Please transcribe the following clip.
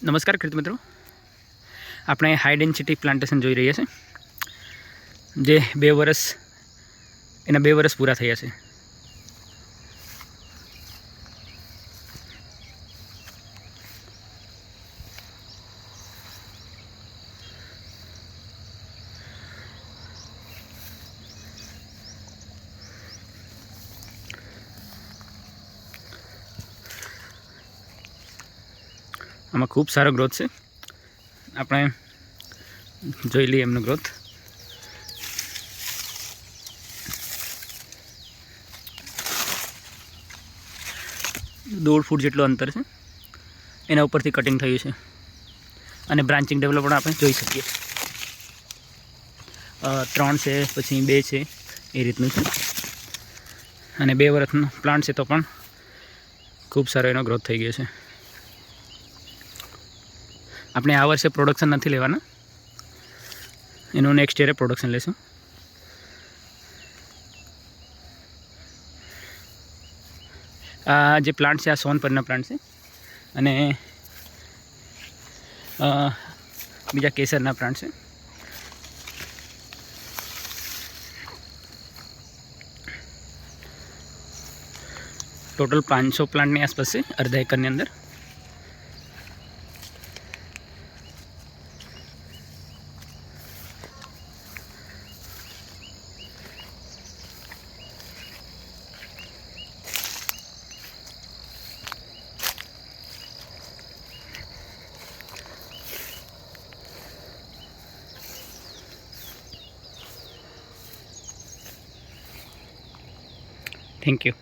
નમસ્કાર ખેડૂત મિત્રો, આપણે હાઈ ડેન્સિટી પ્લાન્ટેશન જોઈ રહ્યા છે જે 2 વર્ષ પૂરા થયા છે. આમાં ખૂબ સારો ગ્રોથ છે. આપણે જોઈ લઈએ એમનો ગ્રોથ. દોઢ ફૂટ જેટલું અંતર છે, એના ઉપરથી કટિંગ થયું છે અને બ્રાન્ચિંગ ડેવલપ પણ આપણે જોઈ શકીએ. 3 છે, પછી 2 છે, એ રીતનું છે. અને 2 વર્ષનો પ્લાન્ટ છે તો પણ ખૂબ સારો એનો ગ્રોથ થઈ ગયો છે. આપણે આ વર્ષે પ્રોડક્શન નથી લેવાના, એનું નેક્સ્ટ યરે પ્રોડક્શન લેશું. આ જે પ્લાન્ટ છે આ સોનપરીના પ્લાન્ટ છે અને બીજા કેસરના પ્લાન્ટ છે. ટોટલ 500 પ્લાન્ટની આસપાસ છે અડધા એકરની અંદર. Thank you.